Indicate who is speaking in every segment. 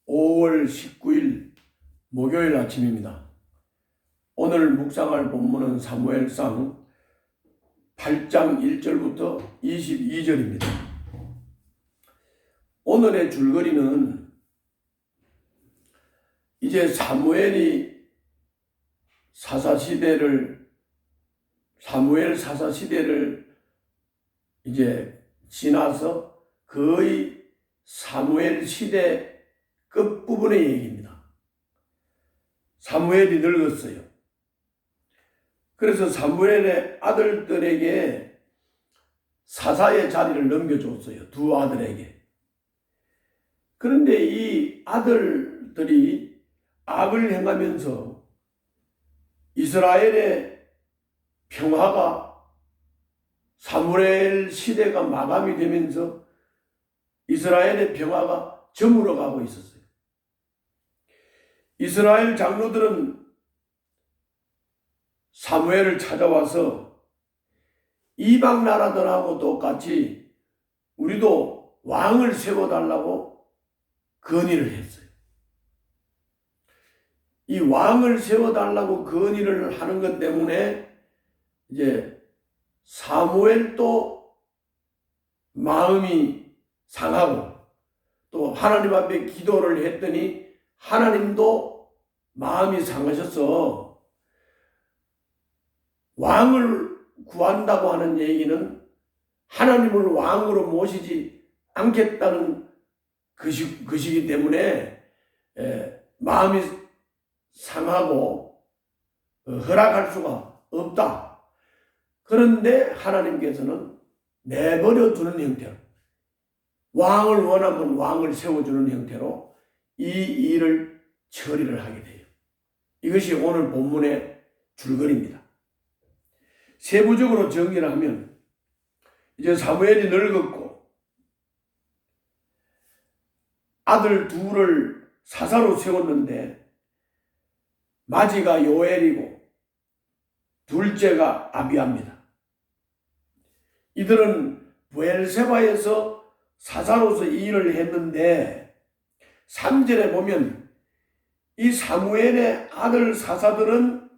Speaker 1: 5월 19일 목요일 아침입니다. 오늘 묵상할 본문은 사무엘상 8장 1절부터 22절입니다. 오늘의 줄거리는 이제 사무엘 사사시대를 이제 지나서 거의 사무엘 시대 끝부분의 얘기입니다. 사무엘이 늙었어요. 그래서 사무엘의 아들들에게 사사의 자리를 넘겨줬어요. 두 아들에게. 그런데 이 아들들이 악을 행하면서 이스라엘의 평화가 사무엘 시대가 마감이 되면서 이스라엘의 평화가 저물어 가고 있었어요. 이스라엘 장로들은 사무엘을 찾아와서 이방 나라들하고 똑같이 우리도 왕을 세워달라고 건의를 했어요. 이 왕을 세워달라고 건의를 하는 것 때문에 이제 사무엘도 마음이 상하고 또 하나님 앞에 기도를 했더니 하나님도 마음이 상하셔서 왕을 구한다고 하는 얘기는 하나님을 왕으로 모시지 않겠다는 것이기 때문에 마음이 상하고 허락할 수가 없다. 그런데 하나님께서는 내버려 두는 형태로 왕을 원하면 왕을 세워주는 형태로 이 일을 처리를 하게 돼요. 이것이 오늘 본문의 줄거리입니다. 세부적으로 정리를 하면 이제 사무엘이 늙었고 아들 둘을 사사로 세웠는데 마지가 요엘이고 둘째가 아비야입니다. 이들은 브엘세바에서 사사로서 이 일을 했는데 3절에 보면 이 사무엘의 아들 사사들은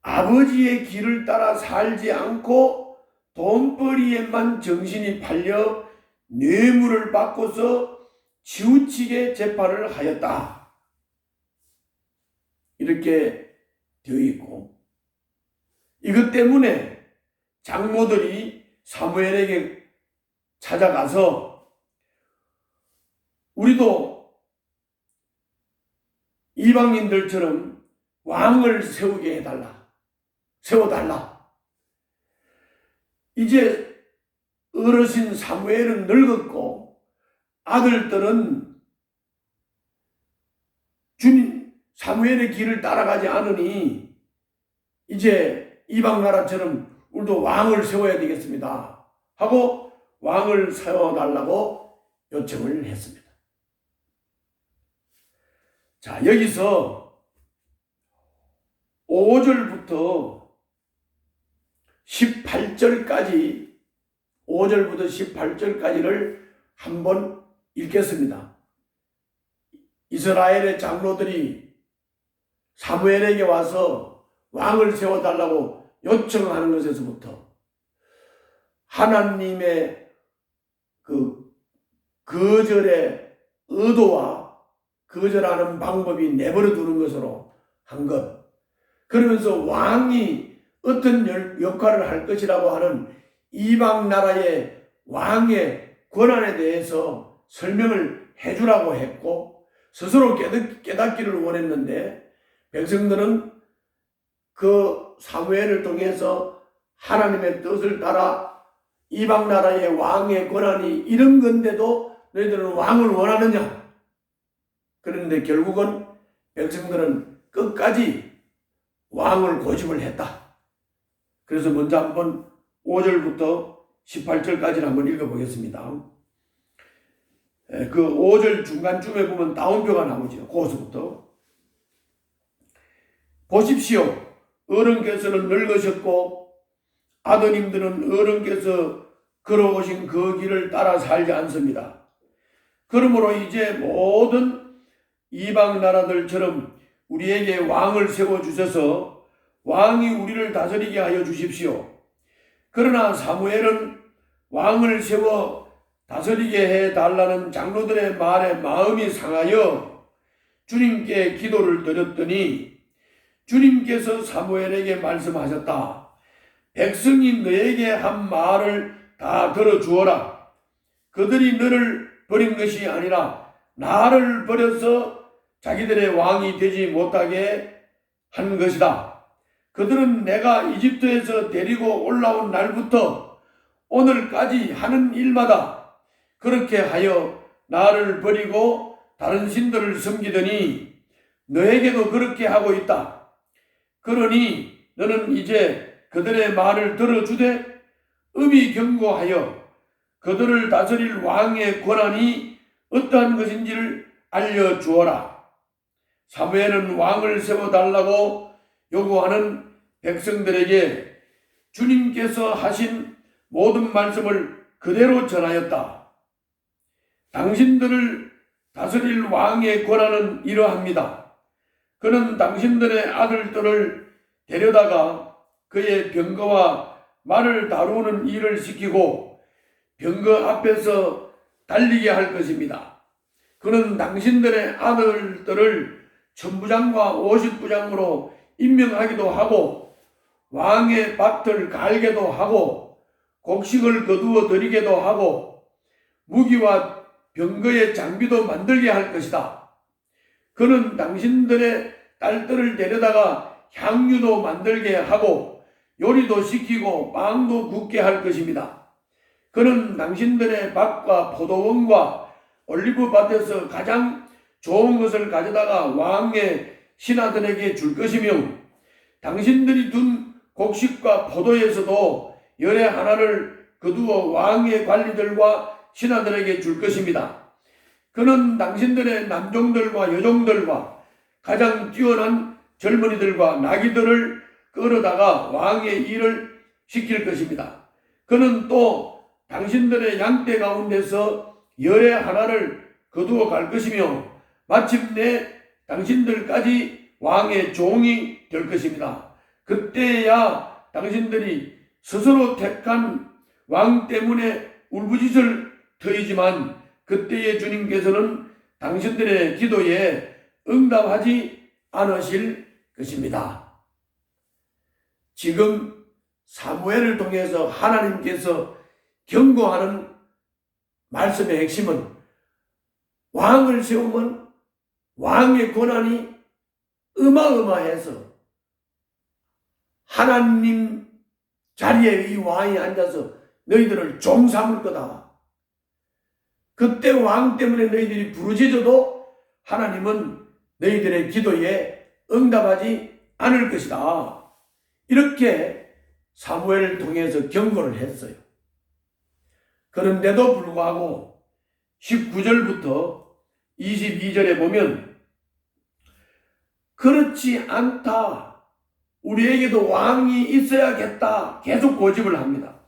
Speaker 1: 아버지의 길을 따라 살지 않고 돈벌이에만 정신이 팔려 뇌물을 받고서 치우치게 재판을 하였다. 이렇게 되어 있고 이것 때문에 장모들이 사무엘에게 찾아가서 우리도 이방인들처럼 왕을 세워달라. 이제 어르신 사무엘은 늙었고 아들들은 주님 사무엘의 길을 따라가지 않으니 이제 이방 나라처럼 우리도 왕을 세워야 되겠습니다 하고 왕을 세워달라고 요청을 했습니다. 자, 여기서 5절부터 18절까지를 한번 읽겠습니다. 이스라엘의 장로들이 사무엘에게 와서 왕을 세워달라고 요청하는 것에서부터 하나님의 그 거절의 의도와 거절하는 방법이 내버려 두는 것으로 한 것. 그러면서 왕이 어떤 역할을 할 것이라고 하는 이방 나라의 왕의 권한에 대해서 설명을 해주라고 했고 스스로 깨닫기를 원했는데 백성들은 그 사무엘을 통해서 하나님의 뜻을 따라 이방 나라의 왕의 권한이 이런 건데도 너희들은 왕을 원하느냐? 그런데 결국은 백성들은 끝까지 왕을 고집을 했다. 그래서 먼저 한번 5절부터 18절까지를 한번 읽어보겠습니다. 그 5절 중간쯤에 보면 따옴표가 나오죠. 거기서부터. 보십시오. 어른께서는 늙으셨고 아드님들은 어른께서 걸어오신 그 길을 따라 살지 않습니다. 그러므로 이제 모든 이방 나라들처럼 우리에게 왕을 세워주셔서 왕이 우리를 다스리게 하여 주십시오. 그러나 사무엘은 왕을 세워 다스리게 해달라는 장로들의 말에 마음이 상하여 주님께 기도를 드렸더니 주님께서 사무엘에게 말씀하셨다. 백성이 너에게 한 말을 다 들어주어라. 그들이 너를 버린 것이 아니라 나를 버려서 자기들의 왕이 되지 못하게 한 것이다. 그들은 내가 이집트에서 데리고 올라온 날부터 오늘까지 하는 일마다 그렇게 하여 나를 버리고 다른 신들을 섬기더니 너에게도 그렇게 하고 있다. 그러니 너는 이제 그들의 말을 들어주되 음이 경고하여 그들을 다스릴 왕의 권한이 어떠한 것인지를 알려주어라. 사무엘은 왕을 세워달라고 요구하는 백성들에게 주님께서 하신 모든 말씀을 그대로 전하였다. 당신들을 다스릴 왕의 권한은 이러합니다. 그는 당신들의 아들들을 데려다가 그의 병거와 말을 다루는 일을 시키고 병거 앞에서 달리게 할 것입니다. 그는 당신들의 아들들을 천부장과 오십부장으로 임명하기도 하고 왕의 밭을 갈게도 하고 곡식을 거두어 드리게도 하고 무기와 병거의 장비도 만들게 할 것이다. 그는 당신들의 딸들을 데려다가 향유도 만들게 하고 요리도 시키고 빵도 굽게 할 것입니다. 그는 당신들의 밭과 포도원과 올리브밭에서 가장 좋은 것을 가져다가 왕의 신하들에게 줄 것이며 당신들이 둔 곡식과 포도에서도 열의 하나를 거두어 왕의 관리들과 신하들에게 줄 것입니다. 그는 당신들의 남종들과 여종들과 가장 뛰어난 젊은이들과 나귀들을 끌어다가 왕의 일을 시킬 것입니다. 그는 또 당신들의 양떼 가운데서 열의 하나를 거두어 갈 것이며 마침내 당신들까지 왕의 종이 될 것입니다. 그때야 당신들이 스스로 택한 왕 때문에 울부짖을 터이지만 그때의 주님께서는 당신들의 기도에 응답하지 않으실 것입니다. 지금 사무엘을 통해서 하나님께서 경고하는 말씀의 핵심은 왕을 세우면 왕의 권한이 어마어마해서 하나님 자리에 이 왕이 앉아서 너희들을 종 삼을 거다. 그때 왕 때문에 너희들이 부르짖어도 하나님은 너희들의 기도에 응답하지 않을 것이다. 이렇게 사무엘을 통해서 경고를 했어요. 그런데도 불구하고 19절부터 22절에 보면 그렇지 않다. 우리에게도 왕이 있어야겠다. 계속 고집을 합니다.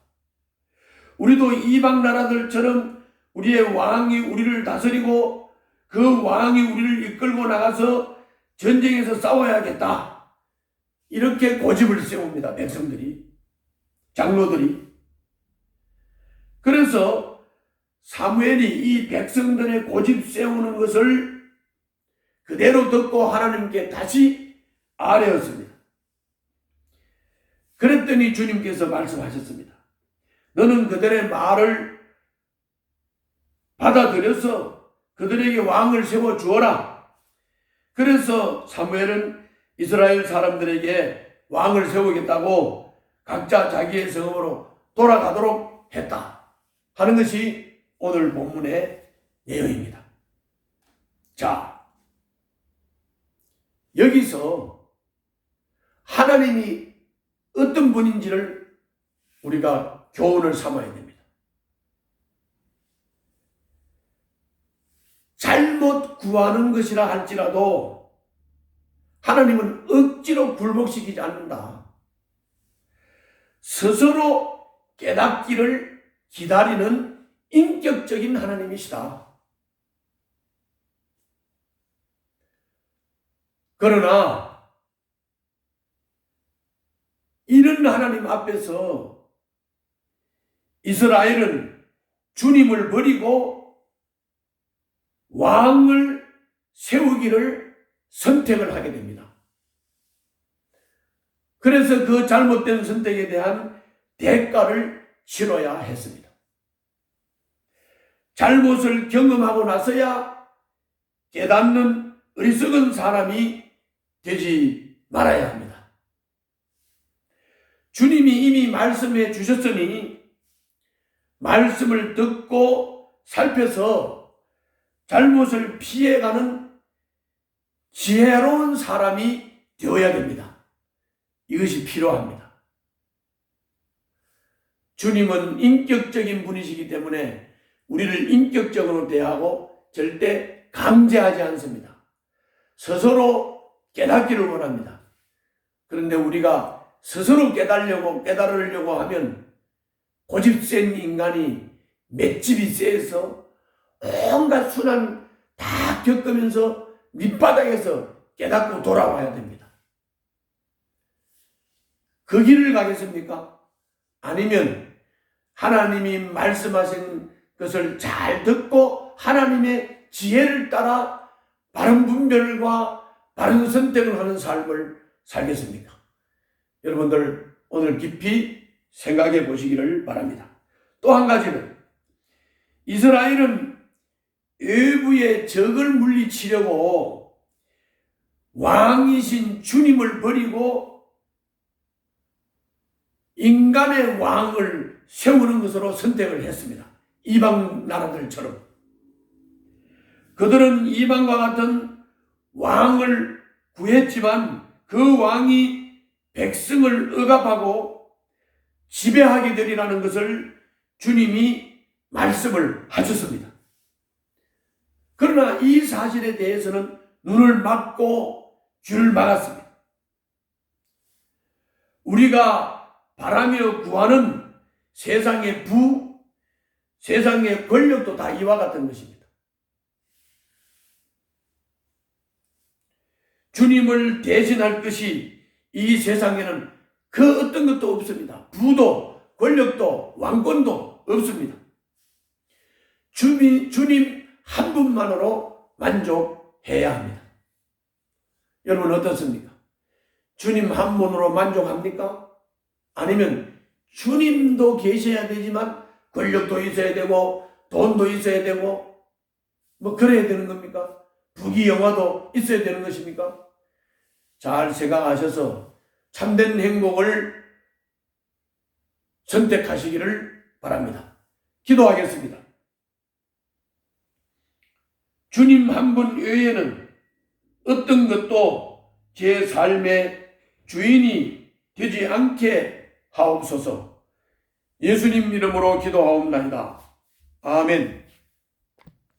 Speaker 1: 우리도 이방 나라들처럼 우리의 왕이 우리를 다스리고 그 왕이 우리를 이끌고 나가서 전쟁에서 싸워야겠다. 이렇게 고집을 세웁니다. 백성들이, 장로들이. 그래서 사무엘이 이 백성들의 고집 세우는 것을 그대로 듣고 하나님께 다시 아뢰었습니다. 그랬더니 주님께서 말씀하셨습니다. 너는 그들의 말을 받아들여서 그들에게 왕을 세워주어라. 그래서 사무엘은 이스라엘 사람들에게 왕을 세우겠다고 각자 자기의 성읍으로 돌아가도록 했다 하는 것이 오늘 본문의 내용입니다. 자, 여기서 하나님이 어떤 분인지를 우리가 교훈을 삼아야 됩니다. 잘못 구하는 것이라 할지라도 하나님은 억지로 굴복시키지 않는다. 스스로 깨닫기를 기다리는 인격적인 하나님이시다. 그러나 이런 하나님 앞에서 이스라엘은 주님을 버리고 왕을 세우기를 선택을 하게 됩니다. 그래서 그 잘못된 선택에 대한 대가를 치러야 했습니다. 잘못을 경험하고 나서야 깨닫는 어리석은 사람이 되지 말아야 합니다. 주님이 이미 말씀해 주셨으니 말씀을 듣고 살펴서 잘못을 피해가는 지혜로운 사람이 되어야 됩니다. 이것이 필요합니다. 주님은 인격적인 분이시기 때문에 우리를 인격적으로 대하고 절대 강제하지 않습니다. 스스로 깨닫기를 원합니다. 그런데 우리가 스스로 깨달으려고 하면 고집 센 인간이 맷집이 세서 온갖 순환 다 겪으면서 밑바닥에서 깨닫고 돌아와야 됩니다. 그 길을 가겠습니까? 아니면 하나님이 말씀하신 것을 잘 듣고 하나님의 지혜를 따라 바른 분별과 바른 선택을 하는 삶을 살겠습니까? 여러분들 오늘 깊이 생각해 보시기를 바랍니다. 또 한 가지는 이스라엘은 외부의 적을 물리치려고 왕이신 주님을 버리고 인간의 왕을 세우는 것으로 선택을 했습니다. 이방 나라들처럼. 그들은 이방과 같은 왕을 구했지만 그 왕이 백성을 억압하고 지배하게 되리라는 것을 주님이 말씀을 하셨습니다. 그러나 이 사실에 대해서는 눈을 막고 귀를 막았습니다. 우리가 바라며 구하는 세상의 세상의 권력도 다 이와 같은 것입니다. 주님을 대신할 것이 이 세상에는 그 어떤 것도 없습니다. 부도, 권력도, 왕권도 없습니다. 주님 한 분만으로 만족해야 합니다. 여러분 어떻습니까? 주님 한 분으로 만족합니까? 아니면 주님도 계셔야 되지만 권력도 있어야 되고 돈도 있어야 되고 뭐 그래야 되는 겁니까? 부귀영화도 있어야 되는 것입니까? 잘 생각하셔서 참된 행복을 선택하시기를 바랍니다. 기도하겠습니다. 주님 한 분 외에는 어떤 것도 제 삶의 주인이 되지 않게 하옵소서. 예수님 이름으로 기도하옵나이다. 아멘.